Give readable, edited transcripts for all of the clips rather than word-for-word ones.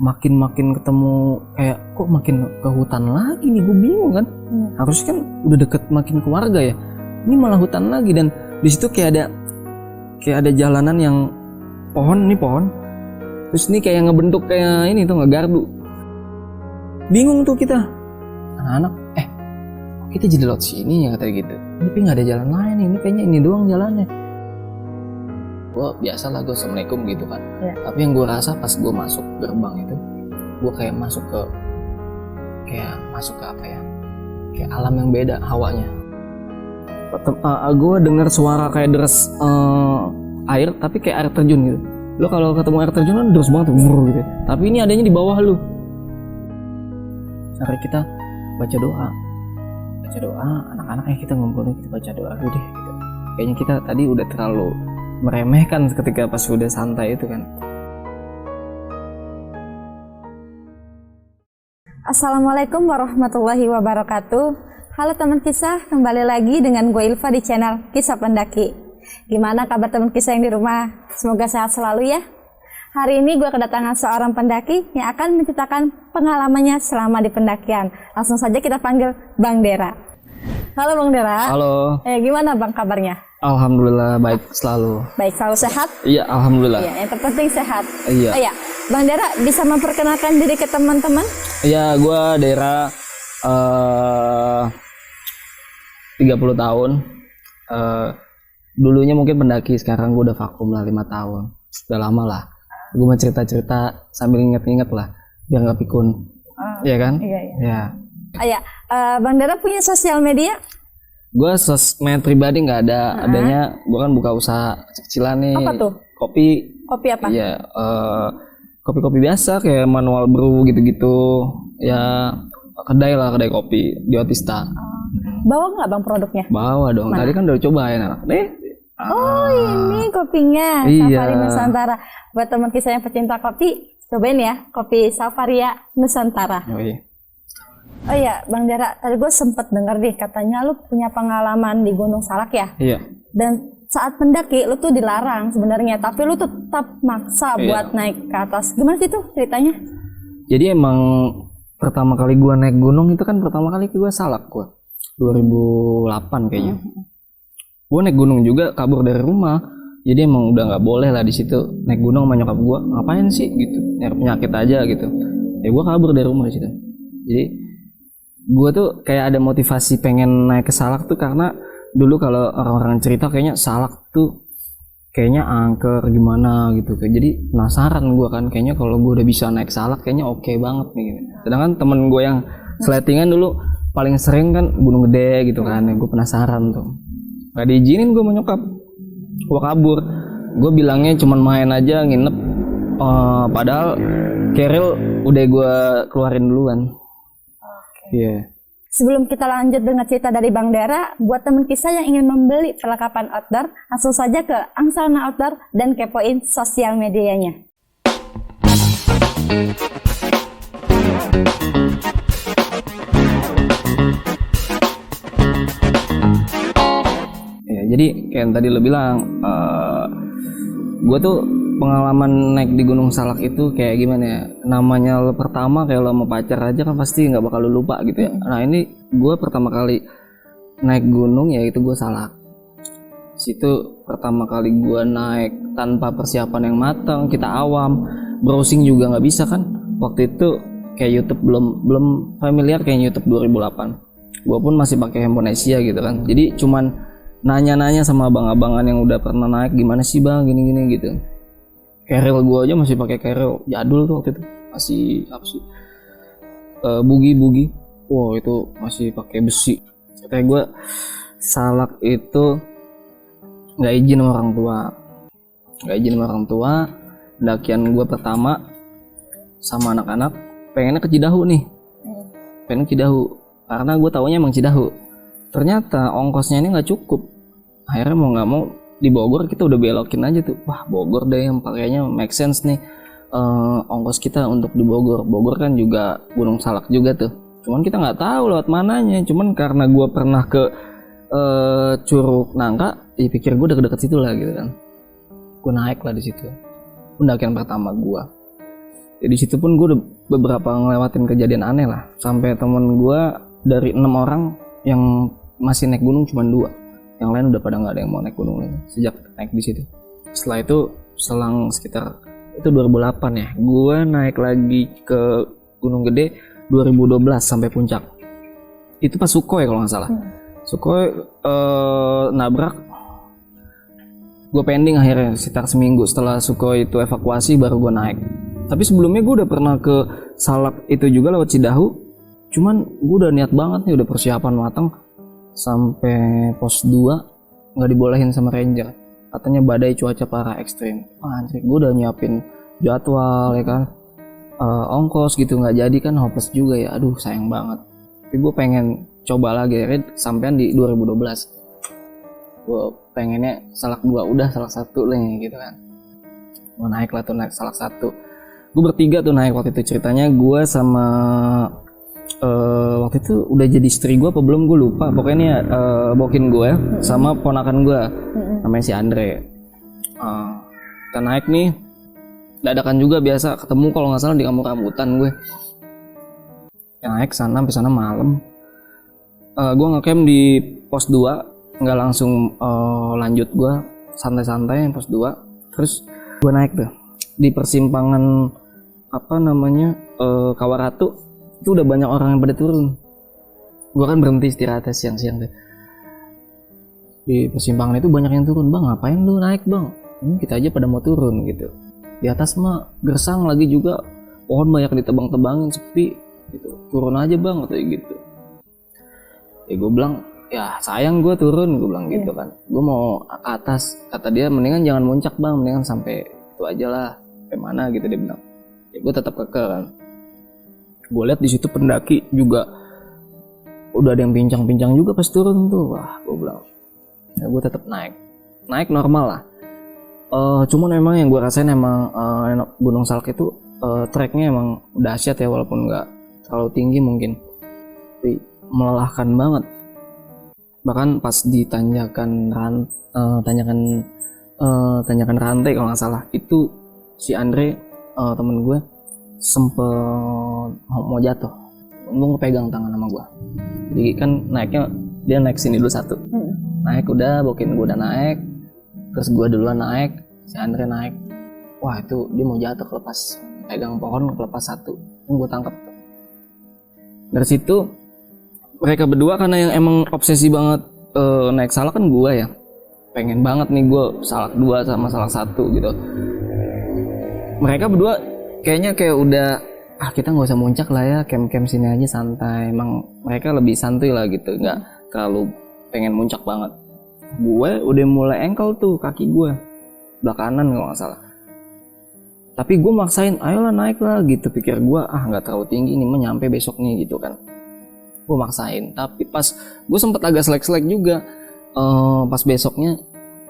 makin ketemu kayak kok makin ke hutan lagi nih, gue bingung kan. Harusnya kan udah deket makin ke warga ya, ini malah hutan lagi. Dan di situ kayak ada jalanan yang pohon terus ini kayak ngebentuk kayak ini tuh ngegardu. Bingung tuh kita anak-anak, kita jadi lewat sini ya kata gitu, tapi nggak ada jalan lain, ini kayaknya ini doang jalannya. Gue biasa lah, gue assalamualaikum gitu kan ya. Tapi yang gue rasa pas gue masuk gerbang itu, gue kayak masuk ke apa ya, kayak alam yang beda hawanya. Gue dengar suara kayak deras air, tapi kayak air terjun gitu. Lo kalau ketemu air terjun kan deras banget gitu, tapi ini adanya di bawah lu. Sampai kita baca doa anak-anak, kita ngumpulin, kita baca doa dulu deh gitu. Kayaknya kita tadi udah terlalu meremehkan ketika pas udah santai itu kan. Assalamualaikum warahmatullahi wabarakatuh. Halo teman kisah, kembali lagi dengan gue Ilva di channel Kisah Pendaki. Gimana kabar teman kisah yang di rumah? Semoga sehat selalu ya. Hari ini gue kedatangan seorang pendaki yang akan menceritakan pengalamannya selama di pendakian. Langsung saja kita panggil Bang Dera. Halo Bang Dera. Halo. Gimana Bang kabarnya? Alhamdulillah baik selalu. Baik, selalu sehat? Iya, alhamdulillah. Iya, yang terpenting sehat. Iya. Oh ya, Bang Dera bisa memperkenalkan diri ke teman-teman? Iya, gue Dera 30 tahun. Dulunya mungkin pendaki, sekarang gue udah vakum lah 5 tahun. Udah lama lah. Gue mau cerita-cerita sambil inget-inget lah, biar nggak pikun. Iya kan? Iya. Ya. Bang Dera punya sosial media? Gue sosmed pribadi nggak ada. Adanya gue kan buka usaha kecilan nih. Apa tuh? Kopi apa? Iya, kopi biasa kayak manual brew gitu-gitu. Ya kedai kopi di Otista. Bawa nggak Bang produknya? Bawa dong. Tadi kan udah cobain anak. Oh ini kopinya Safari Nusantara. Buat teman kisah yang pecinta kopi, cobain ya kopi Safaria Nusantara. Oh iya Bang Dera, tadi gue sempet denger nih katanya lu punya pengalaman di Gunung Salak ya? Iya. Dan saat pendaki lu tuh dilarang sebenarnya, tapi lu tetap maksa buat naik ke atas. Gimana sih tuh ceritanya? Jadi emang pertama kali gue naik gunung itu kan pertama kali gue Salak, gue 2008 kayaknya. Gue naik gunung juga kabur dari rumah, jadi emang udah nggak boleh lah di situ naik gunung sama nyokap gue. Ngapain sih gitu, nyari penyakit aja gitu. Ya gue kabur dari rumah di situ. Jadi gue tuh kayak ada motivasi pengen naik ke Salak tuh karena dulu kalau orang-orang cerita kayaknya Salak tuh kayaknya angker gimana gitu. Jadi penasaran gue kan, kayaknya kalau gue udah bisa naik Salak kayaknya oke banget nih gitu. Sedangkan temen gue yang sletingan dulu paling sering kan Gunung Gede gitu kan, gue penasaran tuh. Gak diizinin gue menyokap, gue kabur. Gue bilangnya cuman main aja, nginep. Padahal keril udah gue keluarin duluan. Iya. Sebelum kita lanjut dengan cerita dari Bang Dera, buat teman kisah yang ingin membeli perlengkapan outdoor, langsung saja ke Angsana Outdoor dan kepoin sosial medianya. Jadi kayak yang tadi lo bilang, gue tuh pengalaman naik di Gunung Salak itu kayak gimana ya, namanya lo pertama kayak lo mau pacar aja kan pasti nggak bakal lo lupa gitu ya. Nah ini gue pertama kali naik gunung ya itu gue Salak. Situ pertama kali gue naik tanpa persiapan yang matang, kita awam, browsing juga nggak bisa kan. Waktu itu kayak YouTube belum familiar kayak YouTube 2008. Gue pun masih pakai handphone Asia gitu kan. Jadi cuman nanya-nanya sama abang-abangan yang udah pernah naik, gimana sih bang gini-gini gitu. Keril gue aja masih pakai keril jadul tuh waktu itu, masih apa sih, bugi. Wow itu masih pakai besi. Katanya gue Salak itu nggak izin sama orang tua. Pendakian gue pertama sama anak-anak pengennya ke Cidahu nih, karena gue taunya emang Cidahu. Ternyata ongkosnya ini nggak cukup. Akhirnya mau nggak mau di Bogor kita udah belokin aja tuh. Wah Bogor deh yang pakainya make sense nih. Ongkos kita untuk di Bogor. Bogor kan juga Gunung Salak juga tuh. Cuman kita nggak tahu lewat mananya. Cuman karena gue pernah ke Curug Nangka, pikir gue deket-deket situ lah gitu kan. Gue naik lah di situ. Pendakian pertama gue. Ya di situ pun gue udah beberapa ngelewatin kejadian aneh lah. Sampai temen gue dari 6 orang yang masih naik gunung cuma 2. Yang lain udah pada nggak ada yang mau naik gunung lagi sejak naik di situ. Setelah itu selang sekitar itu 2008 ya, gue naik lagi ke Gunung Gede 2012 sampai puncak. Itu pas Sukhoi kalau nggak salah. Sukhoi nabrak. Gue pending akhirnya sekitar seminggu setelah Sukhoi itu evakuasi baru gue naik. Tapi sebelumnya gue udah pernah ke Salak itu juga lewat Cidahu. Cuman gue udah niat banget nih, udah persiapan matang. Sampai pos 2 nggak dibolehin sama ranger. Katanya badai cuaca parah ekstrim. Anjir, gue udah nyiapin jadwal ya kan. Ongkos gitu nggak jadi kan, hopeless juga ya. Aduh sayang banget. Tapi gue pengen coba lagi ya, sampean di 2012. Gue pengennya Salak 2 udah Salak 1 nih gitu kan. Gue naik lah tuh, naik Salak 1. Gue bertiga tuh naik waktu itu, ceritanya gue sama waktu itu udah jadi istri gue apa belum gue lupa, pokoknya bokin gue sama ponakan gue namanya si Andre. Kita naik nih dadakan juga, biasa ketemu kalau nggak salah di kampung rambutan gue. Naik sana sampai sana malam. Gue ngecamp di pos 2, nggak langsung lanjut, gue santai-santai pos 2. Terus gue naik tuh di persimpangan apa namanya Kawaratu, itu udah banyak orang yang pada turun. Gue kan berhenti istirahat siang-siang deh. Di persimpangan itu banyak yang turun. Bang, ngapain lu naik bang? Ini kita aja pada mau turun gitu. Di atas mah gersang lagi juga, pohon banyak ditebang-tebangin, sepi gitu. Turun aja bang, kayak gitu. Ya gue bilang, ya sayang gue turun, gue bilang gitu kan. Gue mau ke atas. Kata dia, mendingan jangan muncak bang, mendingan sampai itu aja lah. Sampai mana gitu dia bilang. Ya gue tetap kekeh kan. Gue lihat di situ pendaki juga udah ada yang pincang-pincang juga pas turun tuh. Wah, gue bilang, ya gue tetap naik normal lah. Cuman emang yang gue rasain emang Gunung Salak itu treknya emang dahsyat ya, walaupun nggak terlalu tinggi mungkin, tapi melelahkan banget. Bahkan pas di tanjakan rantai kalau nggak salah itu si Andre temen gue sempet mau jatuh, untung kepegang tangan sama gue. Jadi kan naiknya dia naik sini dulu satu, naik udah bokin gue udah naik, terus gue duluan naik, si Andre naik. Wah itu dia mau jatuh, kelepas pegang pohon, kelepas satu, gue tangkap. Dari situ mereka berdua karena yang emang obsesi banget naik Salak kan gue ya, pengen banget nih gue Salak 2 sama Salak 1 gitu. Mereka berdua kayaknya kayak udah kita nggak usah muncak lah ya, camp sini aja santai. Emang mereka lebih santuy lah gitu, nggak terlalu pengen muncak banget. Gue udah mulai engkel tuh kaki gue belah kanan kalau nggak salah. Tapi gue maksain, ayolah naik lah gitu, pikir gue nggak terlalu tinggi nih, nyampe besok nih gitu kan. Gue maksain, tapi pas gue sempet agak selek juga. Pas besoknya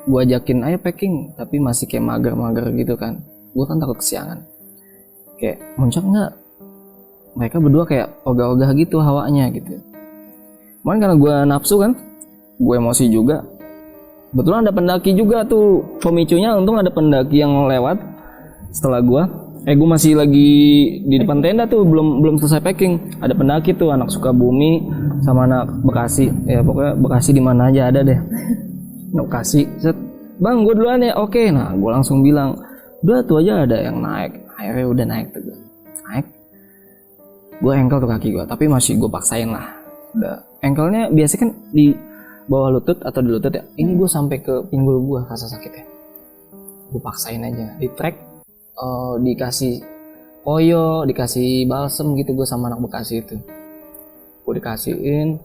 gue ajakin ayo packing, tapi masih kayak mager gitu kan. Gue kan takut kesiangan, kayak muncak nggak. Mereka berdua kayak ogah-ogah gitu hawanya gitu. Cuman karena gue nafsu kan, gue emosi juga. Betulan ada pendaki juga tuh, pemicunya untung ada pendaki yang lewat setelah gue. Gue masih lagi di depan tenda tuh, belum selesai packing. Ada pendaki tuh, anak Sukabumi sama anak Bekasi. Ya pokoknya Bekasi di mana aja ada deh. Anak Bekasi, set, bang gue duluan ya, oke. Nah gue langsung bilang, udah tuh aja ada yang naik. Akhirnya udah naik tuh gue. Naik. Gue engkel tuh kaki gue, tapi masih gue paksain lah. Udah. Engkelnya biasanya kan di bawah lutut atau di lutut ya. Ini gue sampai ke pinggul gue rasa sakitnya. Gue paksain aja. Di trek dikasih koyo, dikasih balsem gitu gue sama anak Bekasi itu. Gue dikasihin,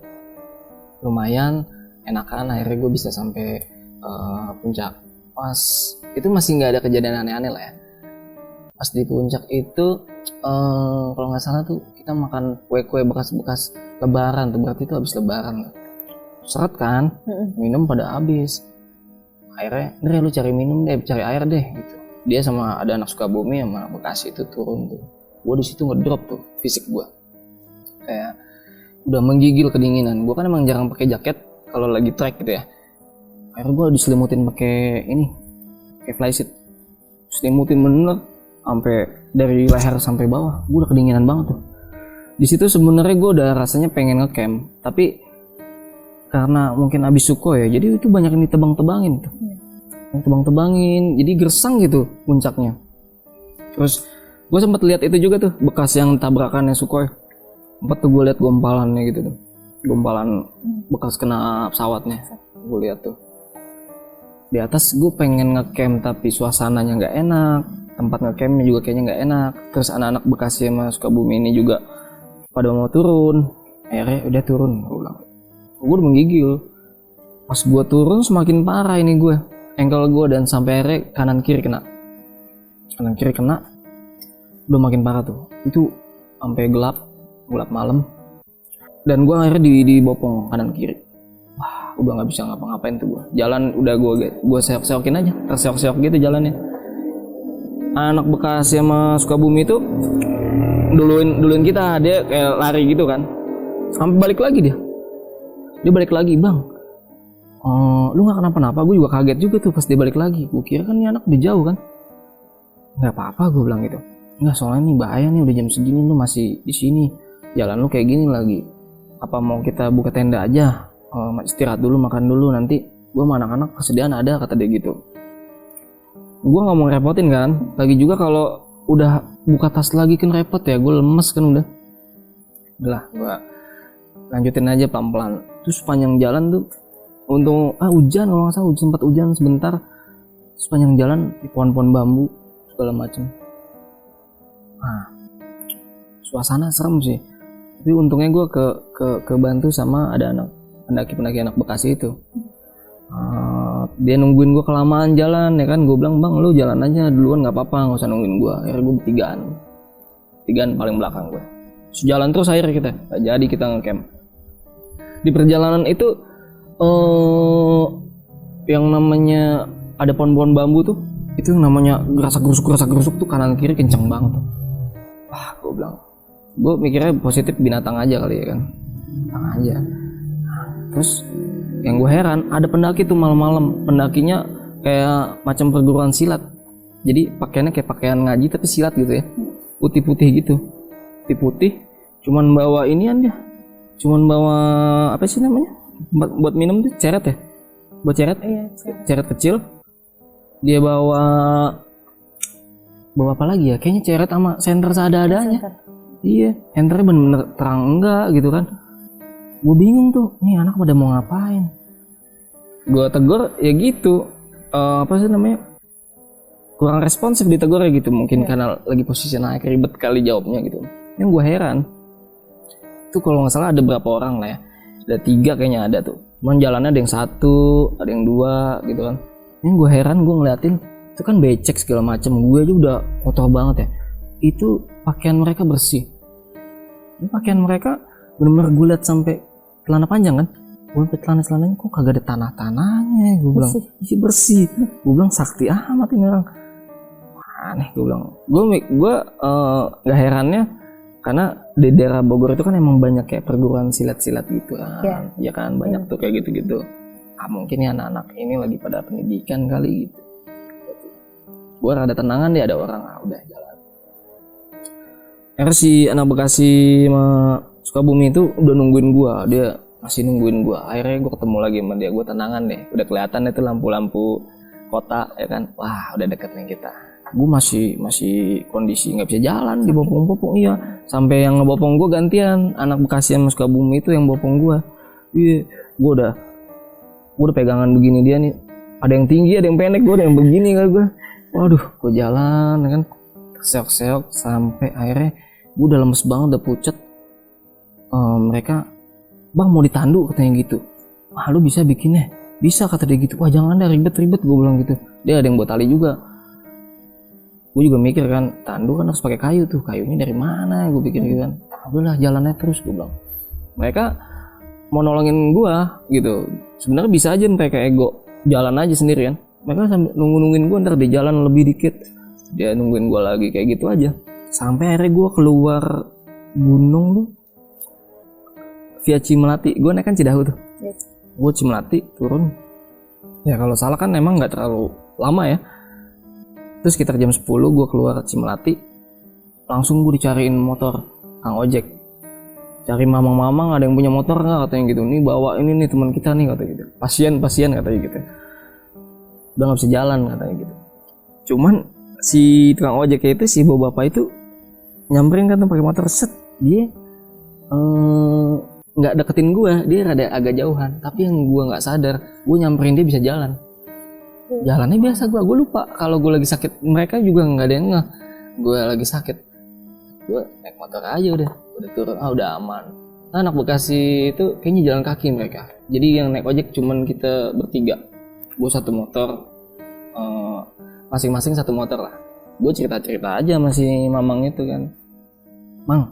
lumayan enakan. Akhirnya gue bisa sampai puncak. Pas itu masih nggak ada kejadian aneh-aneh lah ya. Pas di puncak itu kalau nggak salah tuh kita makan kue-kue bekas-bekas lebaran tuh, berarti itu habis lebaran. Seret kan, minum pada habis. Akhirnya, Andre lu cari minum deh, cari air deh gitu. Dia sama ada anak Sukabumi sama anak Bekasi itu turun tuh. Gue di situ ngedrop tuh fisik gue. Kayak udah menggigil kedinginan. Gue kan emang jarang pakai jaket kalau lagi trek gitu ya. Akhirnya gue diselimutin pakai ini, kayak flysheet. Selimutin bener, sampai dari leher sampai bawah, gue udah kedinginan banget tuh. Di situ sebenarnya gue udah rasanya pengen ngecamp, tapi karena mungkin abis suko ya, jadi itu banyak yang ditebang-tebangin tuh. Yang tebang-tebangin, jadi gersang gitu puncaknya. Terus gue sempat lihat itu juga tuh, bekas yang tabrakannya Sukhoi. Sempat tuh gue lihat gompalannya gitu tuh, gompalan bekas kena pesawatnya. Gue lihat tuh di atas. Gue pengen ngecamp tapi suasananya nggak enak, tempat ngecampnya juga kayaknya nggak enak. Terus anak-anak Bekasi sama Sukabumi ini juga pada mau turun, akhirnya udah turun. Gue bilang, gue udah menggigil. Pas gue turun semakin parah ini gue, ankle gue, dan sampai akhirnya kanan kiri kena, udah makin parah tuh. Itu sampai gelap malam, dan gue akhirnya dibopong kanan kiri. Wah, udah nggak bisa ngapa-ngapain tuh gue. Jalan udah gue seok-seokin aja, terseok-seok gitu jalannya. Anak Bekasi sama Sukabumi itu duluin kita, dia kayak lari gitu kan, sampai balik lagi dia balik lagi, bang, lu nggak kenapa-napa? Gue juga kaget juga tuh pas dia balik lagi. Gue kira kan ini anak udah jauh kan. Nggak apa-apa, gue bilang gitu. Nggak, soalnya nih bahaya nih, udah jam segini lu masih di sini, jalan lu kayak gini lagi. Apa mau kita buka tenda aja, istirahat dulu, makan dulu, nanti gue sama anak-anak kesediaan ada, kata dia gitu. Gue nggak mau repotin kan, lagi juga kalau udah buka tas lagi kan repot ya, gue lemes kan udah lah. Gue lanjutin aja pelan-pelan. Terus sepanjang jalan tuh untung hujan, kalau nggak salah sempat hujan sebentar. Sepanjang jalan di pohon-pohon bambu segala macem. Suasana serem sih, tapi untungnya gue ke bantu sama ada anak pendaki anak Bekasi itu. Dia nungguin gue kelamaan jalan ya kan. Gue bilang, bang lu jalan aja duluan, nggak apa-apa, nggak usah nungguin gue. Akhirnya gue bertigaan paling belakang gue. Sejalan terus akhirnya kita nggak jadi kita ngecamp. Di perjalanan itu yang namanya ada pohon-pohon bambu tuh, itu yang namanya gerasa gerusuk tuh kanan kiri kenceng banget tuh. Wah, gue bilang, gue mikirnya positif, binatang aja kali ya kan, binatang aja. Terus yang gue heran, ada pendaki tuh malam-malam, pendakinya kayak macam perguruan silat, jadi pakaiannya kayak pakaian ngaji tapi silat gitu ya, putih-putih gitu, putih-putih. Cuman bawa inian dia, cuman bawa apa sih namanya, buat minum tuh ceret ya, buat ceret, ceret kecil. Dia bawa apa lagi ya, kayaknya ceret sama senter seadanya. Iya, senternya bener-bener terang enggak gitu kan. Gue bingung tuh, nih anak pada mau ngapain. Gue tegur ya gitu, apa sih namanya, kurang responsif ditegur ya gitu. Mungkin karena lagi posisi naik, ribet kali jawabnya gitu. Yang gue heran itu kalau nggak salah ada berapa orang lah ya, ada 3 kayaknya ada tuh. Cuman jalannya ada yang 1, ada yang 2 gitu kan. Yang gue heran, gue ngeliatin itu kan becek segala macam. Gue aja udah kotor banget ya. Itu pakaian mereka bersih. Ini pakaian mereka benar-benar gue liat sampai celana panjang kan. Gue liat celananya kok kagak ada tanah-tanahnya. Gue bilang bersih. Gue bilang sakti amat ini orang. Aneh, gue bilang. Gue nggak herannya karena di daerah Bogor itu kan emang banyak kayak perguruan silat-silat gitu kan. Ya kan banyak tuh kayak gitu-gitu. Mungkin ya anak-anak ini lagi pada pendidikan kali gitu. Gue rada tenangan deh, ada orang, udah jalan. Si anak Bekasi sama Sukabumi itu udah nungguin gue, dia masih nungguin gue. Akhirnya gue ketemu lagi sama dia, gue tenangan deh. Udah kelihatan itu lampu-lampu kota ya kan. Wah, udah deket nih kita. Gue masih kondisi nggak bisa jalan, dibopong-bopong. Iya, sampai yang ngebopong gue gantian, anak Bekasi sama Sukabumi itu yang bopong gue. Iya, gue udah pegangan begini dia nih. Ada yang tinggi, ada yang pendek, gue ada yang begini kan gue. Waduh, gue jalan kan, seok-seok sampai akhirnya gue udah lemes banget, udah pucet. Mereka, bang mau ditandu katanya gitu. Wah, lu bisa bikinnya? Bisa kata dia gitu. Wah, jangan deh, ribet-ribet, gue bilang gitu. Dia ada yang buat tali juga. Gue juga mikir kan, tandu kan harus pakai kayu tuh, kayunya dari mana? Gue pikir gitu kan. Udahlah, jalannya terus, gue bilang. Mereka mau nolongin gue gitu. Sebenarnya bisa aja mereka ego jalan aja sendiri kan. Mereka sambil nungguin gue, ntar di jalan lebih dikit dia nungguin gue lagi kayak gitu aja. Sampai akhirnya gue keluar gunung tuh via Cimelati. Gue naik kan Cidahu tuh. Gue Cimelati turun. Ya kalau salah kan emang nggak terlalu lama ya. Itu sekitar jam 10 gue keluar Cimelati, langsung gue dicariin motor kang ojek. Cari mamang-mamang ada yang punya motor nggak katanya gitu. Nih bawa ini nih teman kita nih katanya gitu. Pasien katanya gitu. Udah nggak bisa jalan katanya gitu. Cuman si tukang ojek itu, si bapak itu nyamperin kan pakai motor, set dia nggak deketin gue, dia rada agak jauhan. Tapi yang gue nggak sadar, gue nyamperin dia bisa jalan. Jalannya biasa gue lupa kalau gue lagi sakit. Mereka juga nggak ada yang ngeh gue lagi sakit. Gue naik motor aja udah turun, udah aman. Nah, anak Bekasi itu kayaknya jalan kaki mereka. Jadi yang naik ojek cuman kita bertiga. Gue satu motor, masing-masing satu motor lah. Gue cerita aja sama si mamang itu kan, Mang,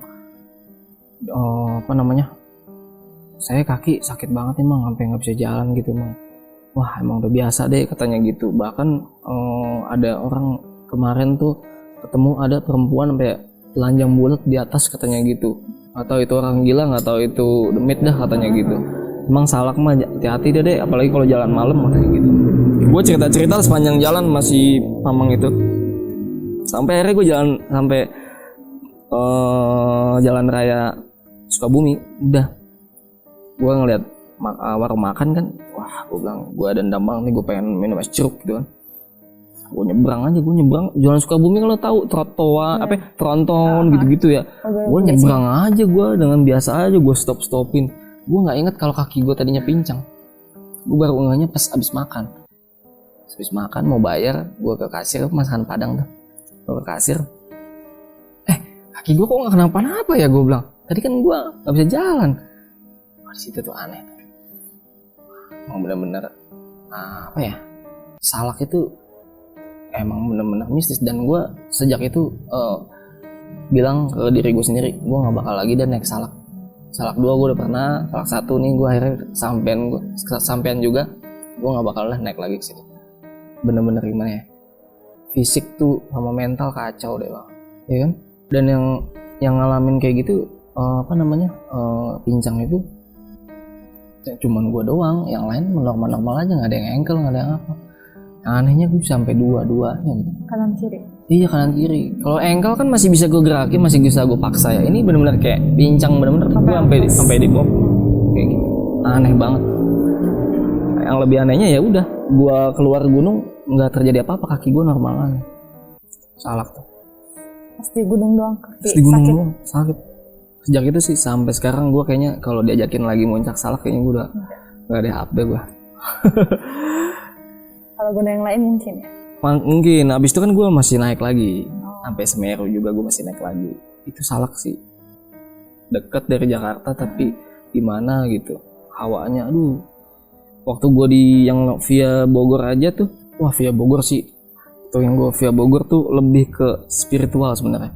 saya kaki sakit banget nih Mang, sampai nggak bisa jalan gitu Mang. Wah emang udah biasa deh katanya gitu. Bahkan ada orang kemarin tuh ketemu ada perempuan sampai telanjang bulat di atas katanya gitu. Atau itu orang gila, nggak tahu itu demit dah katanya gitu. Emang Salak mah hati-hati deh, apalagi kalau jalan malam katanya gitu. Gue cerita sepanjang jalan masih mamang itu. Sampai akhirnya gue jalan sampai jalan raya Sukabumi. Udah gue ngeliat warung makan kan, wah gue bilang gue dendam banget nih, gue pengen minum es jeruk gitu kan. Gue nyebrang jalan Sukabumi kalau tahu trotoar tronton gitu-gitu ya. Gue nyebrang aja, gue dengan biasa aja gue stopin. Gue nggak inget kalau kaki gue tadinya pincang. Gue baru ngehnya pas abis makan mau bayar, gue ke kasir, masakan Padang tuh. Gue ke kasir, kaki gue kok nggak kenapa-napa ya, gue bilang. Tadi kan gue nggak bisa jalan. Di situ tuh aneh. Emang bener-bener Salak itu emang bener-bener mistis. Dan gue sejak itu bilang ke diri gue sendiri, gue nggak bakal lagi dan naik Salak 2 gue udah pernah, Salak 1 nih gue akhirnya sampean juga, gue nggak bakal lah naik lagi ke situ. Bener-bener gimana ya, fisik tuh sama mental kacau deh bang, ya kan. Dan yang ngalamin kayak gitu pincang itu cuman gue doang, yang lain normal aja, nggak ada yang ankle, nggak ada yang apa. Anehnya gue sampai dua-duanya gitu. Kanan kiri. Iya kanan kiri. Kalau ankle kan masih bisa gue gerakin, masih bisa gue paksa ya. Ini benar-benar kayak pincang benar-benar gue sampai di bawah kayak gitu. Aneh banget. Yang lebih anehnya ya udah, gue keluar gunung nggak terjadi apa-apa, kaki gue normal lagi. Salak tuh. Pas di gunung doang kaki di gunung doang sakit. Sejak itu sih sampai sekarang gue kayaknya kalau diajakin lagi muncak Salak kayaknya gue udah nggak ada HP gue. Kalau gunung yang lain mungkin ya. Mungkin abis itu kan gue masih naik lagi sampai Semeru juga, gue masih naik lagi. Itu Salak sih deket dari Jakarta, tapi gimana gitu hawanya, aduh. Waktu gue di yang via Bogor aja tuh, wah via Bogor sih itu yang gue via Bogor tuh lebih ke spiritual sebenarnya.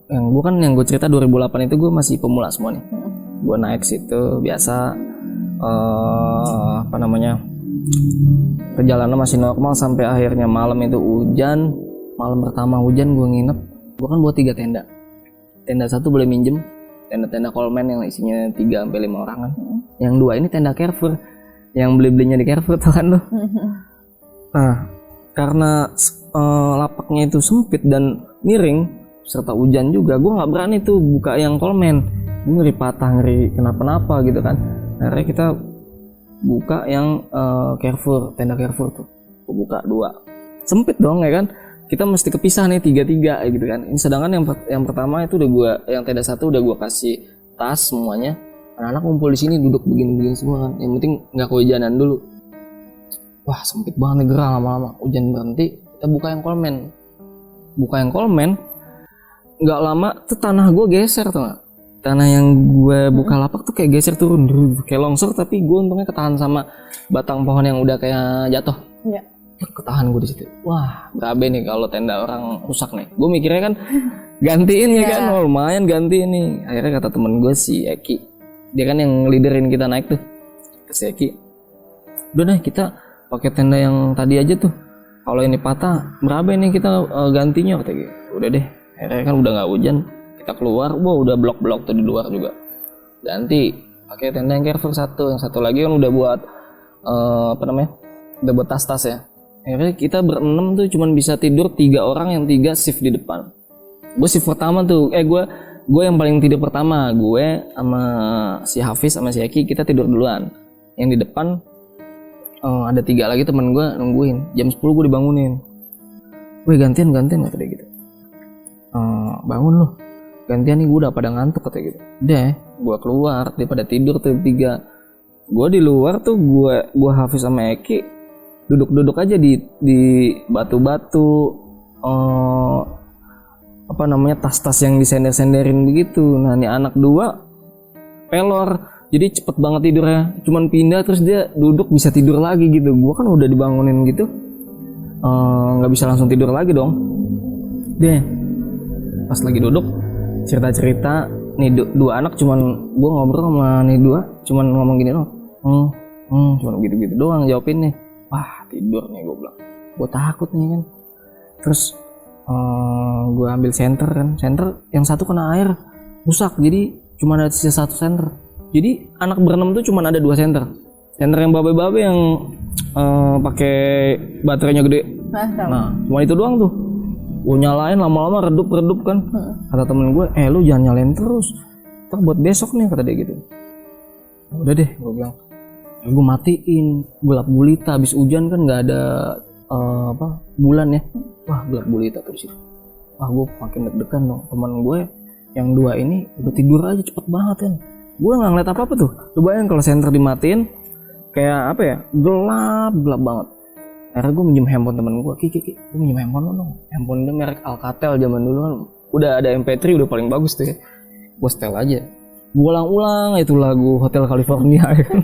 Yang gue cerita 2008 itu gue masih pemula semua nih. Gue naik situ biasa, perjalanan masih normal sampai akhirnya malam itu hujan. Malam pertama hujan gue nginep. Gue kan buat 3 tenda. Tenda 1 boleh minjem, tenda-tenda Coleman yang isinya 3-5 orang kan. Yang 2 ini tenda Carrefour, yang beli-belinya di Carrefour tuh kan lo. Nah karena lapaknya itu sempit dan miring serta hujan juga, gue nggak berani tuh buka yang Coleman. Gue ngeri patah, ngeri kenapa-napa gitu kan. Akhirnya kita buka yang Carrefour, tenda Carrefour tuh. Gue buka 2, sempit dong ya kan. Kita mesti kepisah nih 3-3 gitu kan. Ini sedangkan yang pertama itu udah gue, yang tenda 1 udah gue kasih tas semuanya. Anak-anak ngumpul di sini duduk begini-begini semua kan. Yang penting nggak kehujanan dulu. Wah sempit banget, gerah lama-lama. Hujan berhenti, kita buka yang Coleman. Nggak lama tuh tanah gue geser tuh nggak. Tanah yang gue buka lapak tuh kayak geser turun, kayak longsor, tapi gue untungnya ketahan sama batang pohon yang udah kayak jatuh. Iya. Ketahan gue di situ. Wah, berabe nih kalau tenda orang rusak nih. Gue mikirnya kan gantiin ya kan, oh, lumayan gantiin nih. Akhirnya kata temen gue si Eki, dia kan yang leaderin kita naik tuh, si Eki, udah deh kita pakai tenda yang tadi aja tuh. Kalau ini patah, berabe nih kita gantinya kata gitu. Udah deh. Akhirnya kan udah nggak hujan, kita keluar, udah blok-blok tuh di luar juga. Ganti pakai tenda yang Carrefour 1, yang 1 lagi kan udah buat udah buat tas-tas ya. Akhirnya kita berenam tuh cuman bisa tidur 3 orang, yang 3 shift di depan. Gue shift pertama tuh, gue yang paling tidur pertama. Gue sama si Hafiz sama si Eki kita tidur duluan. Yang di depan ada 3 lagi teman gue nungguin. Jam 10 gue dibangunin. Weh gantian kata dia gitu. Bangun lu, gantian nih, gue udah pada ngantuk kata gitu. Udah, gue keluar, dia pada tidur tuh 3. Gue di luar tuh, gue Hafiz sama Eki duduk aja di batu-batu, apa namanya, tas-tas yang disender-senderin begitu. Nah ini anak 2 pelor, jadi cepet banget tidurnya, cuman pindah terus dia duduk bisa tidur lagi gitu. Gue kan udah dibangunin gitu, nggak bisa langsung tidur lagi dong. Deh pas lagi duduk cerita-cerita nih, 2 anak cuman, gue ngobrol sama nih 2 cuman ngomong gini dong, cuman gitu-gitu doang jawabin nih. Wah tidur nih gue bilang, gue takut nih kan. Terus gue ambil senter kan, senter yang satu kena air rusak, jadi cuma ada sisa 1 senter. Jadi anak berenam tuh cuma ada 2 senter. Senter yang babe-babe yang pakai baterainya gede. Nah cuma itu doang tuh. Gue nyalain lama-lama redup kan. Kata temen gue, lu jangan nyalain terus, ntar buat besok nih, kata dia gitu. Udah deh gue bilang, gue matiin, gelap gulita, habis hujan kan nggak ada bulan ya. Wah gelap gulita terus itu. Wah gue makin deg-degan dong. Teman gue yang 2 ini udah tidur aja cepet banget kan. Gue nggak ngeliat apa tuh. Coba bayangin kalau senter dimatiin, kayak apa ya, gelap banget. Akhirnya gue minjem handphone temen gue, Ki, gue minjem handphone lo dong. Handphone dia merek Alcatel zaman dulu kan, udah ada MP3 udah paling bagus tuh ya. Gue setel aja, gue ulang-ulang itu lagu Hotel California ya kan.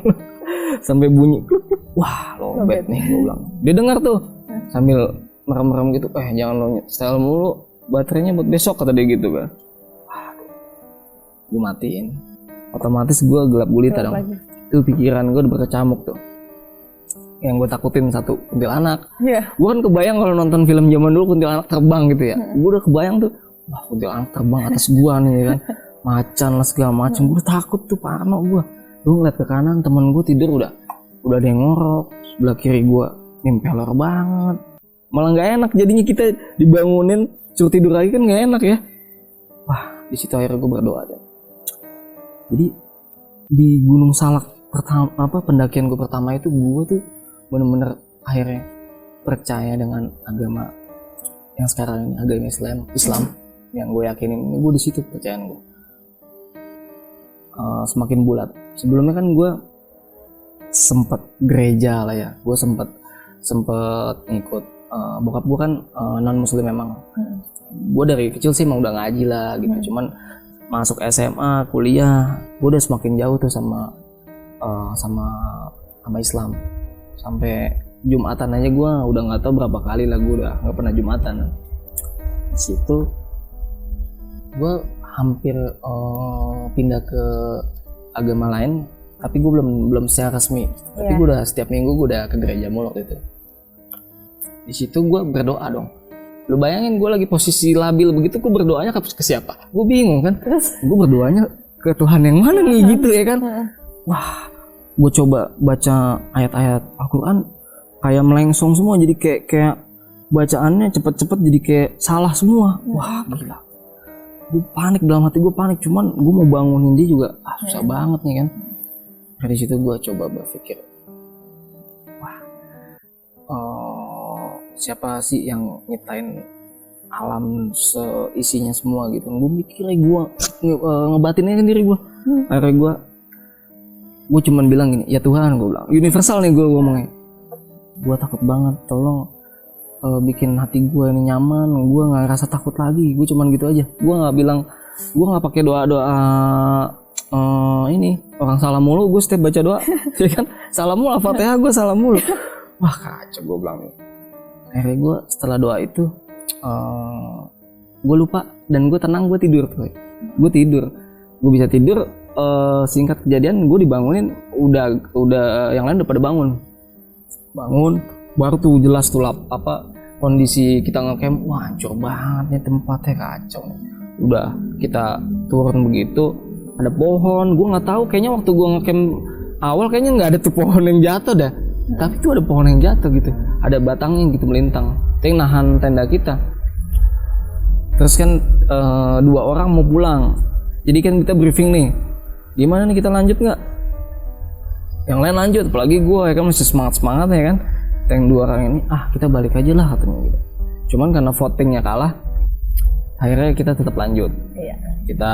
Sampai bunyi, wah lowbat nih gue bilang. Dia dengar tuh sambil merem-merem gitu, jangan lo setel mulu, baterainya buat besok, kata dia gitu kan. Waduh, gue matiin, otomatis gue gelap gulita dong. Itu pikiran gue udah berkecamuk tuh. Yang gue takutin satu, kuntilanak. Gue kan kebayang kalau nonton film zaman dulu kuntilanak terbang gitu ya. Gue udah kebayang tuh, wah kuntilanak terbang atas gue nih kan, macan lah segala macam. Gue udah takut tuh, parno gue. Gue ngeliat ke kanan, temen gue tidur udah ada yang ngorok. Sebelah kiri gue nimpelor banget. Malah nggak enak jadinya, kita dibangunin suruh tidur lagi kan nggak enak ya. Wah di situ akhirnya gue berdoa deh. Jadi di Gunung Salak pertama, pendakian gue pertama itu, gue tuh bener-bener akhirnya percaya dengan agama yang sekarang ini, agama Islam yang gue yakinin ini. Gue di situ percayaan gue semakin bulat. Sebelumnya kan gue sempet gereja lah ya, gue sempet ngikut, bokap gue kan non muslim memang. Gue dari kecil sih emang udah ngaji lah gitu. Cuman masuk SMA, kuliah, gue udah semakin jauh tuh sama Islam. Sampai Jumatan aja gue udah nggak tahu berapa kali lah, gue udah nggak pernah Jumatan. Di situ gue hampir pindah ke agama lain, tapi gue belum secara resmi. Tapi gue udah setiap minggu gue udah ke gereja mulu waktu itu. Di situ gue berdoa dong. Lu bayangin gue lagi posisi labil begitu, gue berdoanya ke siapa? Gue bingung kan. Gue berdoanya ke Tuhan yang mana nih gitu ya kan. Wah, gue coba baca ayat-ayat Al-Quran kayak melengsong semua, jadi kayak bacaannya cepet-cepet jadi kayak salah semua. Wah gila, gue panik, dalam hati gue panik. Cuman gue mau bangunin dia juga susah banget nih kan. Dari situ gue coba berpikir, wah siapa sih yang nyiptain alam seisinya semua gitu. Gue mikirnya gue ngebatinnya sendiri gue. Akhirnya gue cuman bilang gini, ya Tuhan, gue bilang universal nih gue ngomongnya. Gue takut banget, tolong bikin hati gue ini nyaman, gue nggak ngerasa takut lagi. Gue cuman gitu aja. Gue nggak bilang, gue nggak pakai doa ini orang salah mulu. Gue setiap baca doa, ya kan salah mulu, Al-Fatihah gue salah mulu. Wah kacau gue bilang. Akhirnya gue setelah doa itu gue lupa dan gue tenang, gue tidur tuh. Gue tidur, gue bisa tidur. Singkat kejadian gue dibangunin, udah yang lain udah pada bangun baru tuh jelas tuh kondisi kita ngecamp. Wah hancur banget nih tempatnya, kacau nih. Udah kita turun begitu, ada pohon, gue nggak tahu, kayaknya waktu gue ngecamp awal kayaknya nggak ada tuh pohon yang jatuh dah. Tapi tuh ada pohon yang jatuh gitu, ada batangnya gitu melintang, itu yang nahan tenda kita. Terus kan 2 orang mau pulang, jadi kan kita briefing nih, gimana nih kita lanjut nggak? Yang lain lanjut, apalagi gue ya kan masih semangat ya kan. Yang 2 orang ini, kita balik aja lah katanya gitu. Cuman karena votingnya kalah, akhirnya kita tetap lanjut. Iya. Kita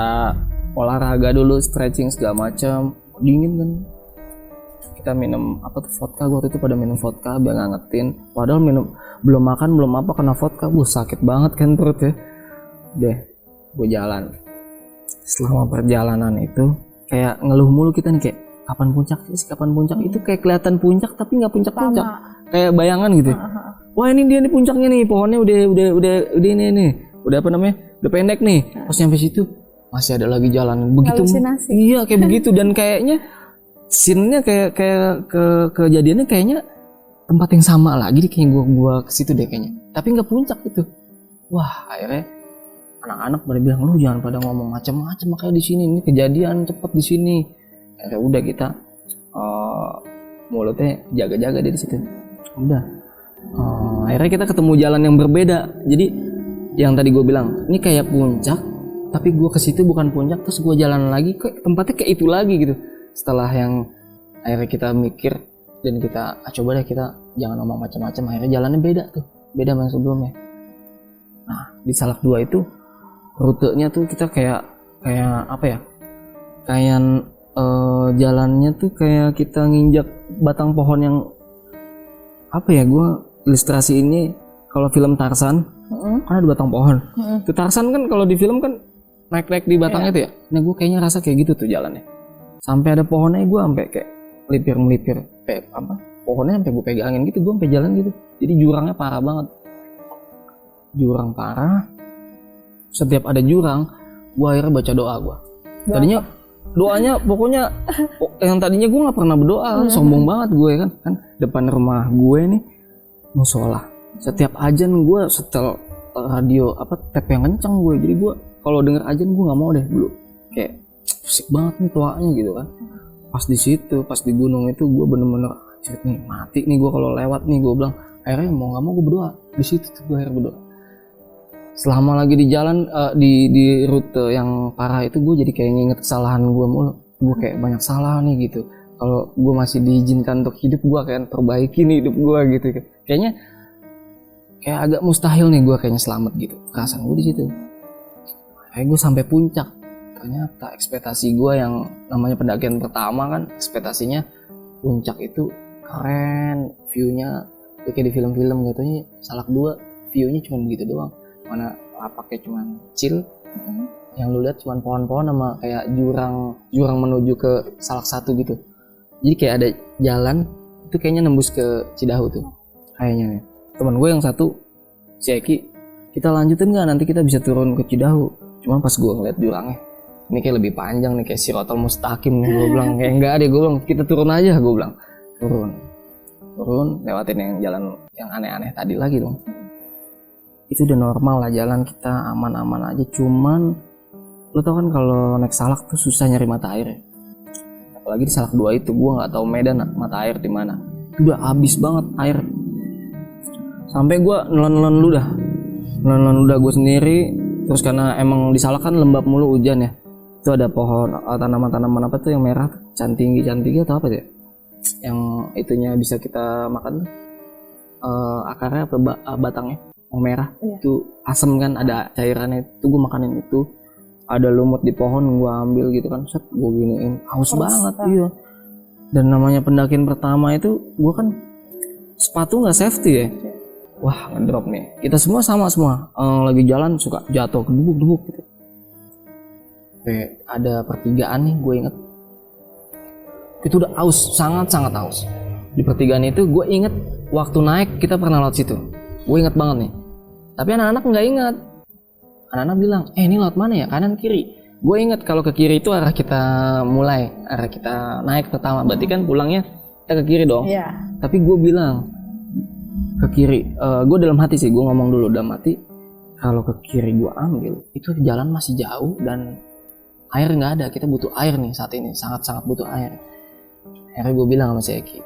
olahraga dulu, stretching segala macam, dingin kan. Kita minum vodka, gue waktu itu pada minum vodka biar ngangetin. Padahal belum makan belum apa kena vodka, sakit banget kan perut ya. Deh, gue jalan. Selama perjalanan itu kayak ngeluh mulu kita nih, kayak kapan puncak sih, kapan puncak. Itu kayak kelihatan puncak tapi nggak puncak-puncak, kayak bayangan gitu. Wah ini dia nih puncaknya nih, pohonnya udah ini udah udah pendek nih. Pas nyampe situ masih ada lagi jalan begitu. Halusinasi. Iya kayak begitu, dan kayaknya scene-nya kayak kejadiannya kayaknya tempat yang sama lagi deh, kayak gua ke situ deh kayaknya. Tapi nggak puncak itu. Wah, akhirnya anak-anak pada bilang, lu jangan pada ngomong macam-macam makanya di sini, ini kejadian cepet di sini. Akhirnya udah kita mulutnya jaga-jaga di situ. Udah. Akhirnya kita ketemu jalan yang berbeda. Jadi yang tadi gue bilang, ini kayak puncak, tapi gue ke situ bukan puncak, terus gue jalan lagi ke tempatnya kayak itu lagi gitu. Setelah yang akhirnya kita mikir dan kita coba deh kita jangan ngomong macam-macam, akhirnya jalannya beda tuh, beda sama sebelumnya. Nah di Salak 2 itu rutenya tuh kita kayak apa ya, kayak jalannya tuh kayak kita nginjak batang pohon yang apa ya, gue ilustrasi ini kalau film Tarzan kan ada batang pohon. Itu Tarzan kan kalau di film kan naik-naik di batangnya tuh ya. Nah gue kayaknya rasa kayak gitu tuh jalannya. Sampai ada pohonnya gue sampai kayak melipir kayak apa? Pohonnya sampai gue pegangin gitu, gue sampai jalan gitu. Jadi jurangnya parah banget. Jurang parah. Setiap ada jurang, gue akhirnya baca doa gue. Tadinya doanya pokoknya yang tadinya gue nggak pernah berdoa, sombong banget gue kan depan rumah gue nih musola. Setiap azan gue setel radio tape yang kencang gue, jadi gue kalau denger azan gue nggak mau deh dulu, kayak musik banget nih tuanya gitu kan. Pas di situ, pas di gunung itu gue bener-bener nih mati nih gue kalau lewat nih, gue bilang akhirnya mau nggak mau gue berdoa di situ tuh, gue akhirnya berdoa. Selama lagi di jalan di rute yang parah itu gue jadi kayak nginget kesalahan gue mulu. Gue kayak banyak salah nih gitu. Kalau gue masih diizinkan untuk hidup, gue kayak perbaiki nih hidup gue gitu. Kayaknya kayak agak mustahil nih gue kayaknya selamat gitu. Perasaan gue di situ. Kayak gue sampai puncak. Ternyata ekspektasi gue yang namanya pendakian pertama kan, ekspektasinya puncak itu keren, view-nya kayak di film-film katanya. Salak 2 view-nya cuma begitu doang. Mana lapaknya cuma kecil, yang lu lihat cuma pohon-pohon sama kayak jurang menuju ke Salak 1 gitu. Jadi kayak ada jalan itu kayaknya nembus ke Cidahu tuh kayaknya. Teman gue yang satu si Eki, kita lanjutin nggak, nanti kita bisa turun ke Cidahu. Cuma pas gue ngeliat jurangnya, ini kayak lebih panjang nih, kayak Sirotol Mustaqim nih. Gue bilang kayak enggak deh, gue bilang kita turun aja. Gue bilang turun lewatin yang jalan yang aneh-aneh tadi lagi dong. Itu udah normal lah jalan kita, aman-aman aja. Cuman lo tau kan kalau naik Salak tuh susah nyari mata air ya. Apalagi di Salak 2 itu gue nggak tahu medan mata air di mana. Itu udah habis banget air. Sampai gue nelan udah gue sendiri. Terus karena emang di Salak kan lembab mulu hujan ya. Itu ada pohon tanaman-tanaman apa tuh yang merah, cantinggi atau apa ya? Yang itunya bisa kita makan tuh. Akarnya apa batangnya? Yang merah itu asam kan, ada cairannya, itu gue makanin itu. Ada lumut di pohon gue ambil gitu kan, set gue giniin, haus banget. Iya. Dan namanya pendakian pertama itu gue kan sepatu nggak safety ya. Wah ngedrop nih, kita semua lagi jalan suka jatuh kedubuk gitu. Sampai ada pertigaan nih, gue inget itu udah haus, sangat haus. Di pertigaan itu gue inget waktu naik kita pernah lewat situ, gue inget banget nih. Tapi anak-anak nggak ingat. Anak-anak bilang, ini laut mana ya? Kanan kiri. Gue inget kalau ke kiri itu arah kita naik pertama. Berarti kan pulangnya kita ke kiri dong. Iya. Tapi gue bilang ke kiri. Gue dalam hati sih, gue ngomong dulu dalam hati. Kalau ke kiri gue ambil, itu jalan masih jauh dan air nggak ada. Kita butuh air nih saat ini, sangat butuh air. Akhirnya gue bilang sama si Eki,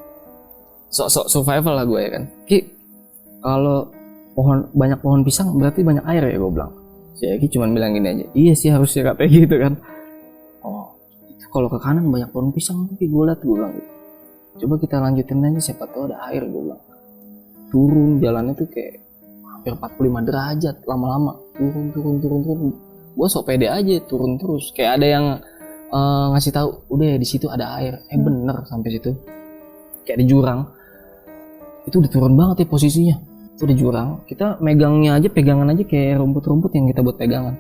sok-sok survival lah gue ya kan. Ki, kalau banyak pohon pisang berarti banyak air ya, gue bilang. Si Eki cuma bilang gini aja, iya sih harusnya katanya gitu kan. Oh, itu kalau ke kanan banyak pohon pisang tuh, gue liat, gue bilang gitu. Coba kita lanjutin aja, siapa tahu ada air, gue bilang. Turun jalannya tuh kayak hampir 45 derajat, lama-lama turun. Gue sok pede aja turun terus, kayak ada yang ngasih tahu, udah ya di situ ada air. Bener sampai situ, kayak di jurang. Itu udah turun banget ya posisinya. Itu di jurang, kita pegangan aja kayak rumput-rumput yang kita buat pegangan.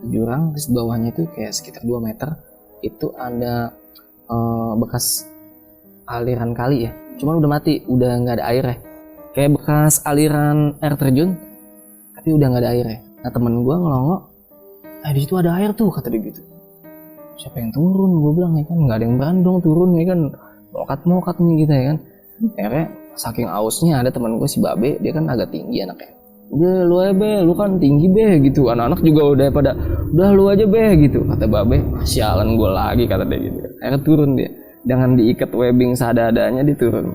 Di jurang, terus di bawahnya itu kayak sekitar 2 meter, itu ada bekas aliran kali ya. Cuman udah mati, udah nggak ada airnya. Kayak bekas aliran air terjun, tapi udah nggak ada airnya. Nah temen gue ngelongok, di situ ada air tuh, kata dia gitu. Siapa yang turun? Gue bilang ya kan, nggak ada yang berani dong turun ya kan, mokat nih kita ya kan. Akhirnya saking ausnya ada teman gue si Babe, dia kan agak tinggi anaknya. Udah lu aja be, lu kan tinggi be gitu. Anak-anak juga udah lu aja be gitu. Kata Babe, sialan gue lagi kata dia gitu. Akhirnya turun dia, dengan diikat webbing seadanya dia turun.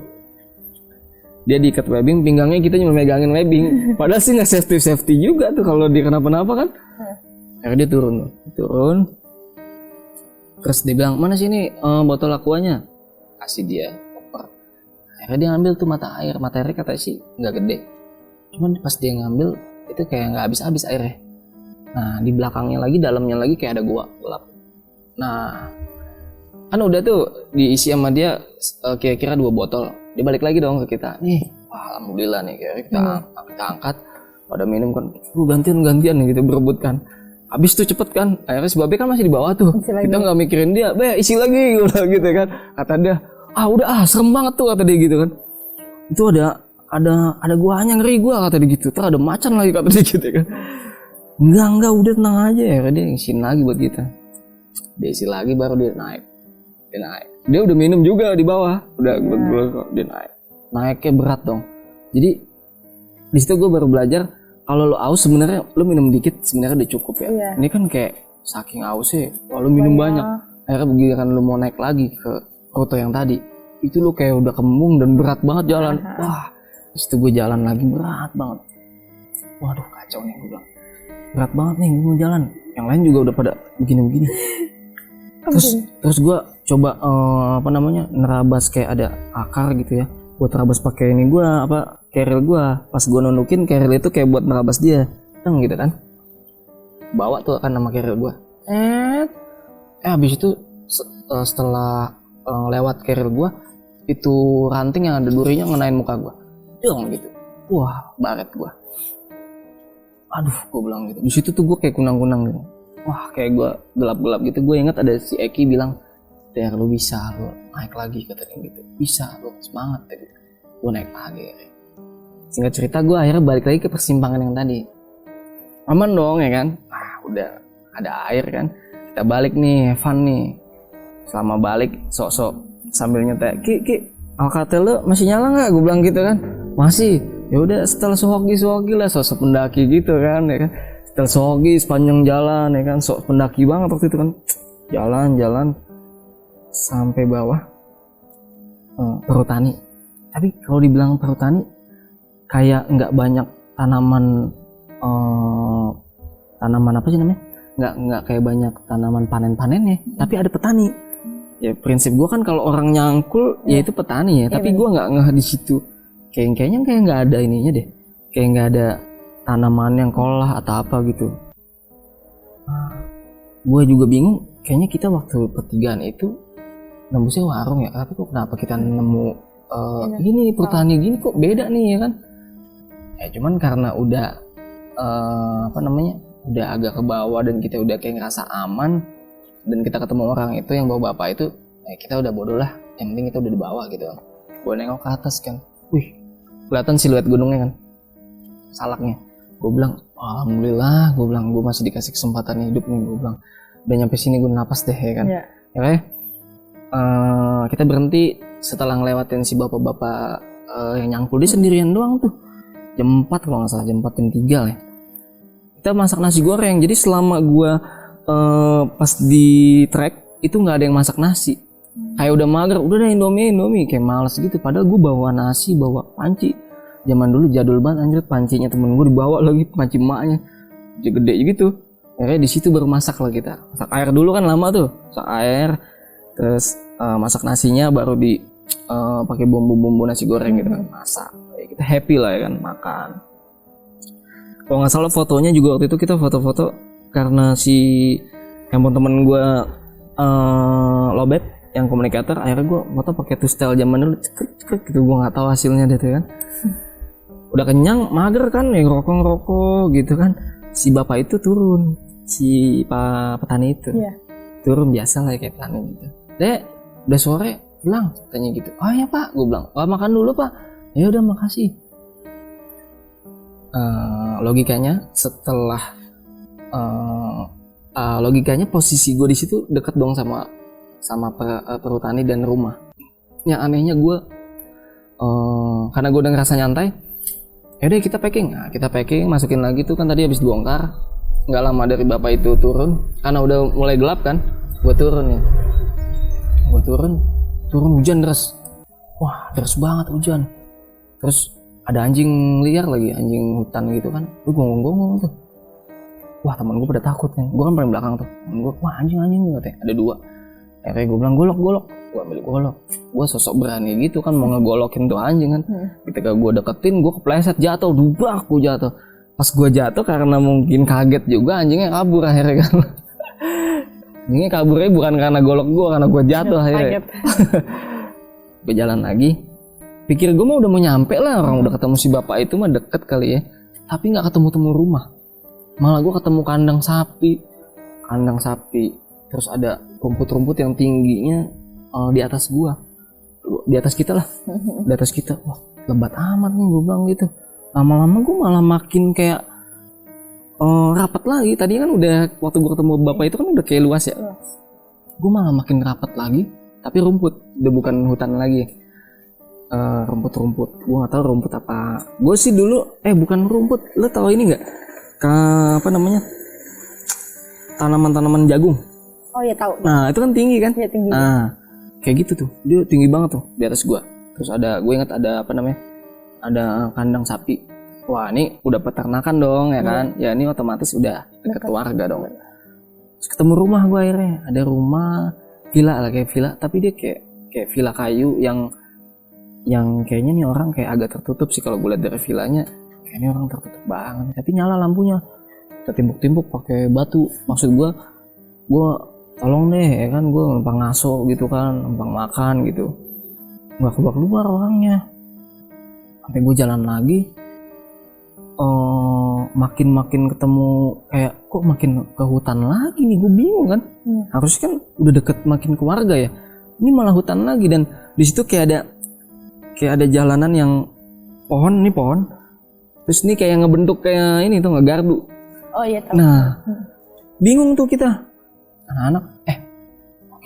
Dia diikat webbing, pinggangnya kita cuma megangin webbing. Padahal sih nggak safety juga tuh kalau dia kenapa-napa kan. Akhirnya dia turun. Terus dia bilang, mana sini botol aquanya? Kasih dia. Akhirnya dia ngambil tuh mata airnya katanya sih nggak gede, cuman pas dia ngambil itu kayak nggak habis airnya. Nah di belakangnya lagi, dalamnya lagi kayak ada gua gelap. Nah kan udah tuh diisi sama dia kira-kira 2 botol. Dia balik lagi dong ke kita, nih alhamdulillah nih, kayak kita angkat pada minum kan, gantian gitu berebut kan. Habis tuh cepet kan, akhirnya si Babe kan masih di bawah tuh, kita nggak mikirin dia, be isi lagi gitu kan. Kata dia, udah serem banget tuh kata dia gitu kan. Itu ada guanya, ngeri gua kata dia gitu. Terus ada macan lagi kata dia gitu kan. Enggak udah tenang aja ya, dia ngisiin lagi buat kita. Dia isi lagi baru dia naik. Dia udah minum juga di bawah, udah dia naiknya berat dong. Jadi di situ gua baru belajar kalau lo aus sebenarnya lo minum dikit sebenarnya udah cukup ya. Ini kan kayak saking ausnya, lo minum banyak. Akhirnya begitu kan lo mau naik lagi ke rute yang tadi, itu lo kayak udah kembung dan berat banget jalan. Wah, disitu gue jalan lagi berat banget. Waduh kacau nih, gue bilang berat banget nih gue mau jalan. Yang lain juga udah pada begini. Terus gue coba nerabas kayak ada akar gitu ya. Gue terabas pakai ini gue keril gue. Pas gue nundukin keril itu kayak buat nerabas dia, gitu kan. Bawa tuh kan nama keril gue. Habis itu setelah lewat keril gue, itu ranting yang ada durinya ngenain muka gue, gitu. Wah, baret gue. Aduh, gue bilang gitu. Di situ tuh gue kayak kunang-kunang gitu. Wah, kayak gue gelap-gelap gitu. Gue ingat ada si Eki bilang, "Der, lu bisa, lu naik lagi," katanya gitu. "Bisa, lu semangat," gitu. Gue naik lagi. Singkat cerita, gue akhirnya balik lagi ke persimpangan yang tadi. Aman dong ya kan? Udah ada air kan. Kita balik nih, fun nih. Selama balik sok-sok sambil nyetek, Ki Alcatel lo masih nyala nggak? Gue bilang gitu kan. Masih. Ya udah setelah sohogi lah, sosok pendaki gitu kan ya kan. Setelah sohogi sepanjang jalan ya kan, sok pendaki banget waktu itu kan. Jalan sampai bawah perhutani. Tapi kalau dibilang perhutani kayak nggak banyak tanaman apa sih namanya? Nggak kayak banyak tanaman panen-panennya, tapi ada petani. Ya prinsip gue kan kalau orang nyangkul ya itu petani ya, tapi gue nggak ngeh di situ. Kayaknya nggak ada ininya deh, kayak nggak ada tanaman yang kolah atau apa gitu. Gue juga bingung, kayaknya kita waktu pertigaan itu nembusnya warung ya, tapi kok kenapa kita nemu gini pertani gini kok beda nih ya kan? Ya cuman karena udah udah agak ke bawah dan kita udah kayak ngerasa aman dan kita ketemu orang itu yang bawa bapak itu, kita udah bodoh lah, yang penting kita udah di bawah gitu. Gue nengok ke atas kan, kelihatan siluet gunungnya kan, salaknya. Gue bilang alhamdulillah, gue masih dikasih kesempatan hidup nih. Gue bilang udah nyampe sini gue napas deh ya kan. Kita berhenti setelah ngelewatin si bapak-bapak yang nyangkul, dia sendirian doang tuh. Jam 4 kalau nggak salah, jam 4 jam 3 lah ya. Kita masak nasi goreng. Jadi selama gue pas di trek itu nggak ada yang masak nasi. Kayak udah mager, udah deh Indomie, kayak males gitu. Padahal gue bawa nasi, bawa panci. Zaman dulu jadul banget anjir, pancinya temen gue dibawa lagi, panci emaknya gede gitu. Akhirnya di situ baru masak lah kita. Masak air dulu kan lama tuh, masak air, terus masak nasinya baru di pakai bumbu nasi goreng gitu kan, masak. Kita happy lah ya kan, makan. Kalau nggak salah fotonya juga waktu itu kita foto-foto karena si handphone temen gue lobet yang komunikator, akhirnya gue foto pakai two style zaman dulu, cekrek gitu. Gue nggak tahu hasilnya deh tuh kan. Udah kenyang, mager kan, yang rokok gitu kan. Si bapak itu turun, si pak petani itu turun biasa lah kayak petani gitu. Dek, udah sore pulang, tanya gitu. Oh ya pak, gue bilang, oh, makan dulu pak. Ya udah makasih. Logikanya setelah logikanya posisi gue di situ deket dong sama perhutani dan rumah. Yang anehnya gue karena gue udah ngerasa nyantai, yaudah kita packing. Nah, kita packing, masukin lagi tuh kan tadi habis bongkar. Nggak lama dari bapak itu turun, karena udah mulai gelap kan. Gue turun ya. Gue turun hujan deras. Wah, deras banget hujan. Terus ada anjing liar lagi, anjing hutan gitu kan. Gue gonggong tuh. Wah, teman gue pada takut kan. Gue kan paling belakang tuh. Temen gue, wah anjing katanya. Ada 2. Akhirnya gue bilang golok. Gue ambil golok. Gue sosok berani gitu kan mau ngegolokin tuh anjing kan. Ketika gue deketin, gue kepleset jatuh, dubak gue jatuh. Pas gue jatuh karena mungkin kaget juga, anjingnya kabur akhirnya kan. Anjingnya kaburnya bukan karena golok gue, karena gue jatuh akhirnya. Gue jalan lagi. Pikir gue mah udah mau nyampe lah, orang udah ketemu si bapak itu mah deket kali ya. Tapi nggak ketemu rumah. Malah gue ketemu kandang sapi. Terus ada rumput-rumput yang tingginya di atas gua, di atas kita lah, di atas kita. Wah, lebat amat nih gue bilang gitu. Lama-lama gue malah makin kayak rapat lagi. Tadi kan udah waktu gue ketemu bapak itu kan udah kayak luas ya. Gue malah makin rapat lagi, tapi rumput, udah bukan hutan lagi. Rumput-rumput, gue nggak tahu rumput apa. Gue sih dulu, bukan rumput. Lo tahu ini nggak? Apa namanya? Tanaman-tanaman jagung. Oh ya tahu. Nah itu kan tinggi kan? Ya, tinggi. Nah kayak gitu tuh, dia tinggi banget tuh di atas gua. Terus gue ingat ada apa namanya? Ada kandang sapi. Wah ini udah peternakan dong ya kan? Ya ini otomatis udah deket warga dong. Terus ketemu rumah gua akhirnya. Ada rumah villa lah, kayak villa, tapi dia kayak villa kayu yang kayaknya nih orang kayak agak tertutup sih kalau gue lihat dari villanya. Kayaknya orang tertutup banget. Tapi nyala lampunya. Kita timbuk-timbuk pakai batu. Maksud gue tolong deh ya kan, gue numpang ngaso gitu kan, numpang makan gitu, nggak keluar orangnya. Sampai gue jalan lagi, makin ketemu kayak kok makin ke hutan lagi nih, gue bingung kan. Harusnya kan udah deket makin ke warga ya, ini malah hutan lagi. Dan di situ kayak ada jalanan yang pohon, terus ini kayak ngebentuk kayak ini tuh nggak gardu. Oh iya tahu. Nah bingung tuh kita anak-anak,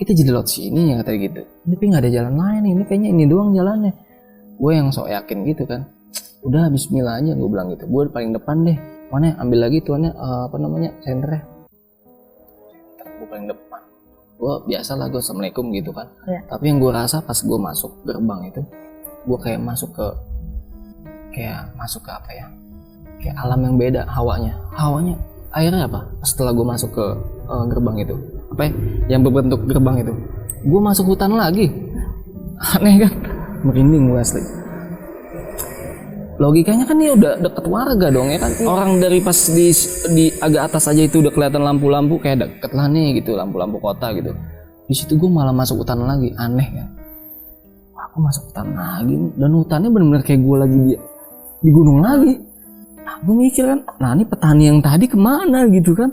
kita jadi lewat sini ya kata gitu. Tapi nggak ada jalan lain, ini kayaknya ini doang jalannya. Gue yang sok yakin gitu kan. Udah bismillah aja gue bilang gitu. Gue paling depan deh. Mana ambil lagi tuannya senternya. Gue paling depan. Gue biasalah gue assalamualaikum gitu kan. Ya. Tapi yang gue rasa pas gue masuk gerbang itu, gue kayak masuk ke apa ya? Kayak alam yang beda hawanya. Akhirnya apa? Setelah gue masuk ke gerbang itu, apa ya? Yang berbentuk gerbang itu, gue masuk hutan lagi. Aneh kan? Merinding gue asli. Logikanya kan ini udah deket warga dong ya kan? Orang dari pas di agak atas aja itu udah kelihatan lampu-lampu, kayak deket lah nih gitu, lampu-lampu kota gitu. Di situ gue malah masuk hutan lagi, aneh kan? Wah, aku masuk hutan lagi, dan hutannya benar-benar kayak gue lagi di gunung lagi. Nah, gue mikir kan, nah ini petani yang tadi kemana gitu kan?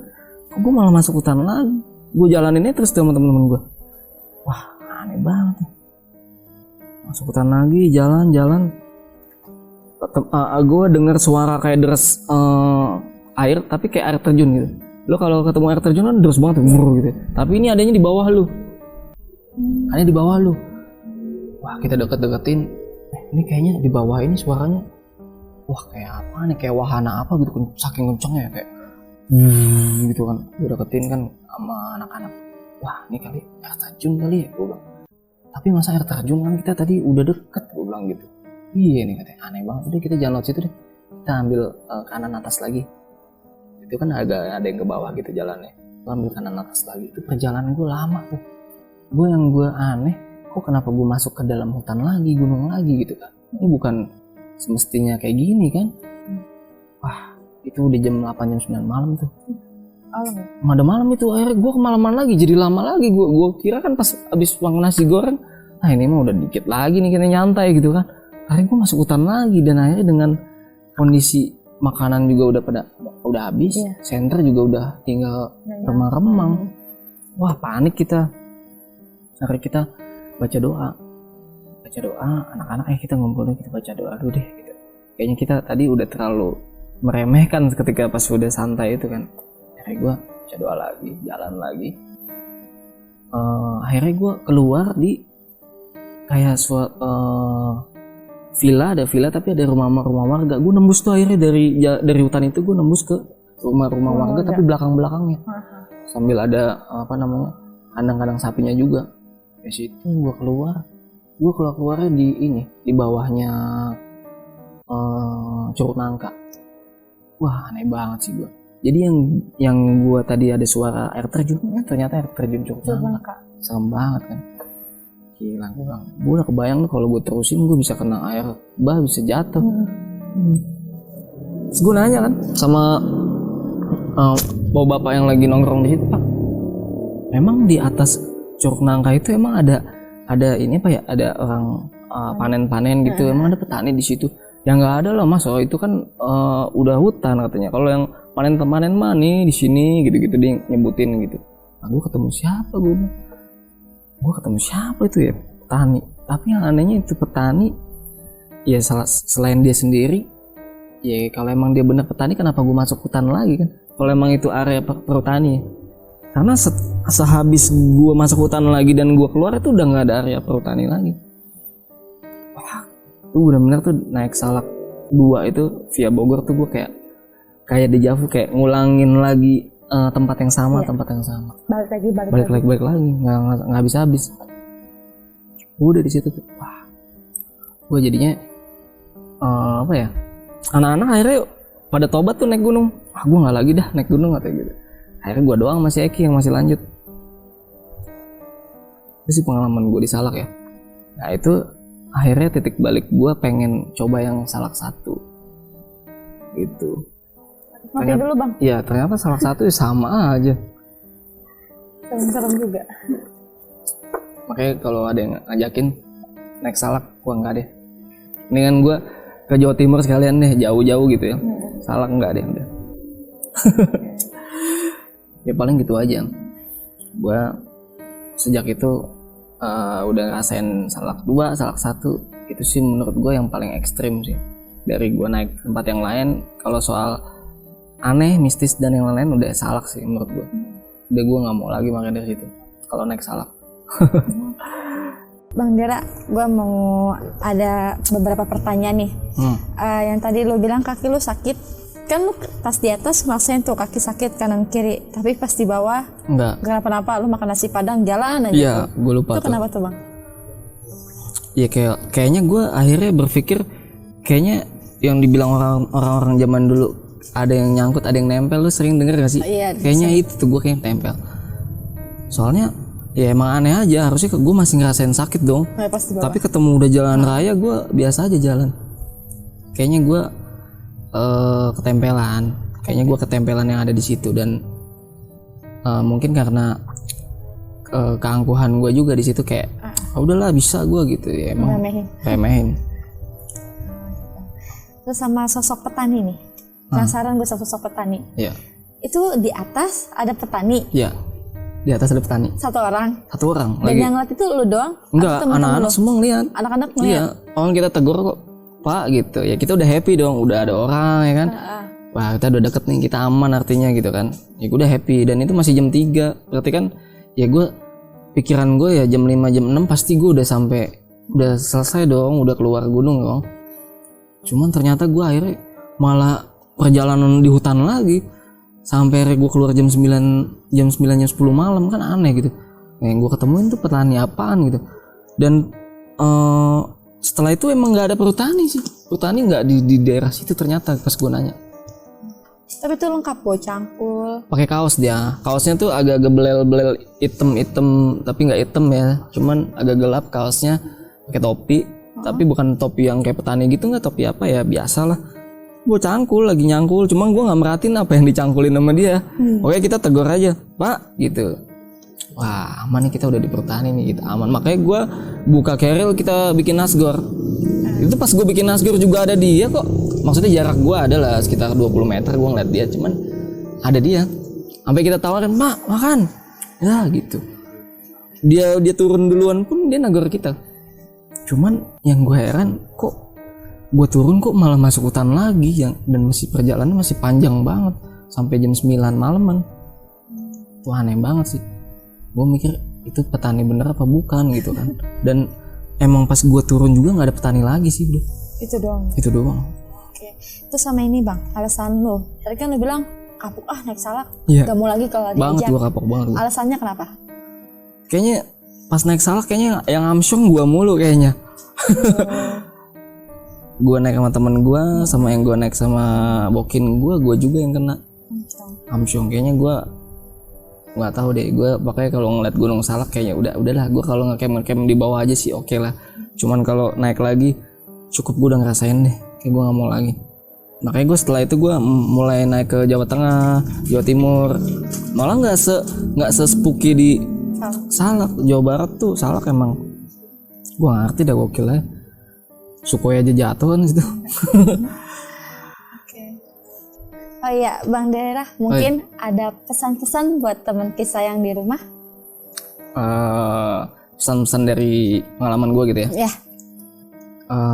Kok gue malah masuk hutan lagi? Gue jalaninnya terus sama temen-temen gue. Wah, aneh banget nih. Masuk hutan lagi, jalan. Gue dengar suara kayak deras air, tapi kayak air terjun gitu. Lo kalau ketemu air terjun kan deras banget gitu. Tapi ini adanya di bawah lu. Adanya di bawah lu. Wah, kita deket-deketin. Ini kayaknya di bawah ini suaranya. Wah, kayak apa nih? Kayak wahana apa gitu, saking kencengnya kayak gitu kan. Gue deketin kan sama anak-anak. Wah, ini kali air terjun kali ya, gue bilang. tapi masa air terjun kan kita tadi udah deket, gue bilang gitu. Iya nih katanya, aneh banget, udah kita jalan lewat situ deh, kita ambil kanan atas lagi. Itu kan ada yang ke bawah gitu jalannya, gue ambil kanan atas lagi. Itu perjalanan gue lama tuh. Gue aneh, kok kenapa gue masuk ke dalam hutan lagi, gunung lagi gitu kan. Ini bukan semestinya kayak gini kan. Wah, itu udah jam 8 jam 9 malam tuh. Malam itu akhirnya gue kemalaman lagi, jadi lama lagi. Gue kira kan pas abis makan nasi goreng, nah ini mah udah dikit lagi nih kita nyantai gitu kan. Akhirnya gue masuk hutan lagi, dan akhirnya dengan kondisi makanan juga udah habis, senter juga udah tinggal remang-remang. Wah, panik kita. Akhirnya kita baca doa anak-anak, kita ngumpulin, kita baca doa dulu deh gitu. Kayaknya kita tadi udah terlalu meremehkan ketika pas udah santai itu kan. Akhirnya gue baca doa lagi, jalan lagi. Akhirnya gue keluar di kayak ada villa tapi ada rumah warga. Gue nembus tuh akhirnya dari hutan itu, gue nembus ke rumah warga tapi belakangnya sambil ada kandang-kandang sapinya juga. Di situ gue keluarnya di bawahnya Curug Nangka. Wah, aneh banget sih gue. Jadi yang gue tadi ada suara air terjun, ternyata air terjun Curug Nangka. Serem banget kan. Gila, gue udah kebayang tuh kalau gue terusin gue bisa kena air bah, bisa jatuh. Terus gue nanya kan sama bapak yang lagi nongkrong di situ, Pak, emang di atas Curug Nangka itu emang ada ini apa ya, ada orang panen gitu, emang ada petani di situ? Ya nggak ada lah Mas, itu kan udah hutan katanya. Kalau yang panen mah nih di sini gitu dia nyebutin gitu. Nah, gue ketemu siapa itu ya, petani. Tapi yang anehnya itu petani ya selain dia sendiri ya, kalau emang dia bener petani kenapa gue masuk hutan lagi kan, kalau emang itu area perhutani. Karena sehabis gue masuk hutan lagi dan gue keluar itu udah nggak ada area perhutani lagi. Wah, itu bener-bener tuh naik Salak 2 itu via Bogor tuh gue kayak deja vu, kayak ngulangin lagi tempat yang sama. Balik lagi, nggak habis. Gue udah di situ tuh, wah, gue jadinya anak-anak akhirnya pada tobat tuh naik gunung. Gue nggak lagi dah naik gunung katanya gitu. Akhirnya gue doang masih Eki yang masih lanjut. Itu sih pengalaman gue di Salak ya. Nah itu akhirnya titik balik gue pengen coba yang Salak 1 gitu. Ngopi dulu Bang. Iya, ternyata Salak 1 ya sama aja. Serem-serem juga. Makanya kalau ada yang ngajakin naik Salak, gue enggak deh. Mendingan gue ke Jawa Timur sekalian deh, jauh-jauh gitu ya. Salak enggak deh udah. Ya paling gitu aja. Gue sejak itu udah ngerasain Salak 2, Salak 1. Itu sih menurut gue yang paling ekstrim sih. Dari gue naik tempat yang lain, kalau soal aneh, mistis dan yang lain udah Salak sih menurut gue. Udah gue nggak mau lagi makan dari situ kalau naik Salak. Bang Dera, gue mau ada beberapa pertanyaan nih. Yang tadi lo bilang kaki lo sakit, kan lo pas di atas ngerasain tuh kaki sakit kanan kiri, tapi pas di bawah enggak kenapa-napa, lo makan nasi padang jalan aja. Iya, gue lupa. Itu kenapa tuh Bang? Iya kayaknya gue akhirnya berpikir kayaknya yang dibilang orang-orang zaman dulu, ada yang nyangkut, ada yang nempel. Lu sering denger gak sih? Iya, kayaknya itu tuh gue kayak tempel. Soalnya ya emang aneh aja, harusnya gue masih ngerasain sakit dong. Tapi ketemu udah jalan raya, gue biasa aja jalan. Kayaknya gue ketempelan yang ada di situ. Dan mungkin karena keangkuhan gue juga di situ, kayak udahlah bisa gue gitu ya, emang remehin. Terus sama sosok petani nih, penasaran gue sama sosok petani. Iya. Itu di atas ada petani. Iya. Di atas ada petani. Satu orang. Dan yang ngeliat itu lu doang? Enggak, anak-anak semua ngeliat. Anak-anak ngeliat? Iya. Orang kita tegur kok, Pak gitu. Ya kita udah happy dong, udah ada orang ya kan. Wah, kita udah deket nih, kita aman artinya gitu kan. Ya gue udah happy, dan itu masih jam 3. Berarti kan ya gue, pikiran gue ya jam 5, jam 6 pasti gue udah selesai dong, udah keluar gunung dong. Cuman ternyata gue akhirnya malah perjalanan di hutan lagi. Sampai gue keluar jam 9, jam 10 malam, kan aneh gitu. Yang gue ketemuin tuh petani apaan gitu. Dan setelah itu emang nggak ada perhutani sih. Perhutani nggak di daerah situ ternyata pas gue nanya. Tapi itu lengkap bawa cangkul. Pakai kaos dia. Kaosnya tuh agak-agak belel-belel hitam-hitam, tapi nggak hitam ya. Cuman agak gelap kaosnya. Pakai topi, tapi bukan topi yang kayak petani gitu, nggak, topi apa ya, biasalah. Gue cangkul, lagi nyangkul, cuman gue nggak merhatiin apa yang dicangkulin sama dia. Oke, kita tegur aja, Pak, gitu. Wah, aman nih, kita udah di perhutani nih, kita aman. Makanya gue buka keril, kita bikin nasgor. Itu pas gue bikin nasgor juga ada dia kok. Maksudnya jarak gue adalah sekitar 20 meter, gue ngeliat dia, cuman ada dia. Sampai kita tawarin, Pak, makan. Ya gitu. Dia turun duluan pun dia nagor kita. Cuman yang gue heran, kok gue turun kok malah masuk hutan lagi, dan masih perjalanan masih panjang banget sampai jam 9 malaman. Itu aneh banget sih. Gue mikir itu petani bener apa bukan gitu kan. Dan emang pas gue turun juga nggak ada petani lagi sih, udah. Itu doang. Oke. Itu sama ini Bang, alasan lu. Tadi kan lu bilang kapok naik salak. Iya. Gak mau lagi kalau Banget diajak. gue kapok banget. Alasannya kenapa? Kayaknya pas naik salak kayaknya yang amsyong gue mulu kayaknya. Gue naik sama temen gue, sama yang gue naik sama bokin gue juga yang kena amsyong. Kayaknya gue nggak tahu deh. Gue pakai kalau ngeliat Gunung Salak kayaknya udahlah. Gue kalau ngecamp di bawah aja sih oke lah. Cuman kalau naik lagi cukup, gue udah ngerasain deh. Kayak gue nggak mau lagi. Makanya gue setelah itu gue mulai naik ke Jawa Tengah, Jawa Timur. Malah nggak se-spooky di Salak. Jawa Barat tuh Salak emang gue ngerti dah, gokil ya. Sukhoi aja jatuh kan gitu. Oke. Oh iya, Bang Daerah, mungkin ada pesan-pesan buat teman kisah yang di rumah? Pesan-pesan dari pengalaman gue gitu ya. Ya.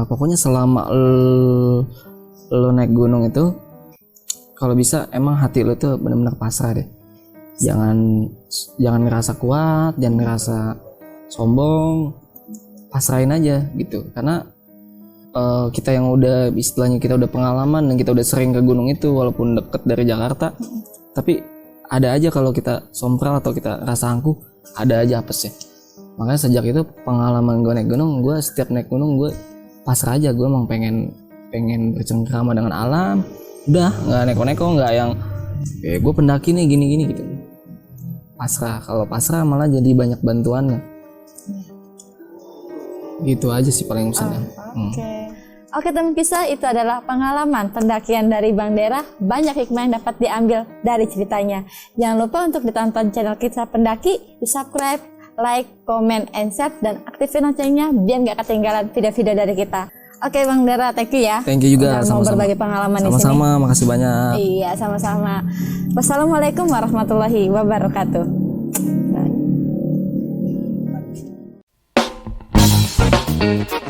Pokoknya selama lo naik gunung itu, kalau bisa emang hati lo tuh benar-benar pasrah deh. Jangan ngerasa kuat, jangan ngerasa sombong, pasrahin aja gitu. Karena kita yang udah istilahnya kita udah pengalaman dan kita udah sering ke gunung itu, walaupun deket dari Jakarta, tapi ada aja kalau kita sompral atau kita rasa angkuh, ada aja apesnya. Makanya sejak itu pengalaman gue naik gunung, gue setiap naik gunung gue pasrah aja. Gue emang pengen bercengkrama dengan alam, udah nggak neko-neko, nggak yang gue pendaki nih gini gitu. Pasrah. Kalau pasrah malah jadi banyak bantuannya. Gitu aja sih paling pesannya. Oke teman kisah, itu adalah pengalaman pendakian dari Bang Daerah. Banyak hikmah yang dapat diambil dari ceritanya. Jangan lupa untuk ditonton channel Kisah Pendaki, di subscribe, like, comment, and share, dan aktifin loncengnya biar gak ketinggalan video-video dari kita. Oke Bang Daerah, thank you ya. Thank you juga, mau berbagi pengalaman di sini. Sama-sama, makasih banyak. Iya, sama-sama. Wassalamualaikum warahmatullahi wabarakatuh. Bye.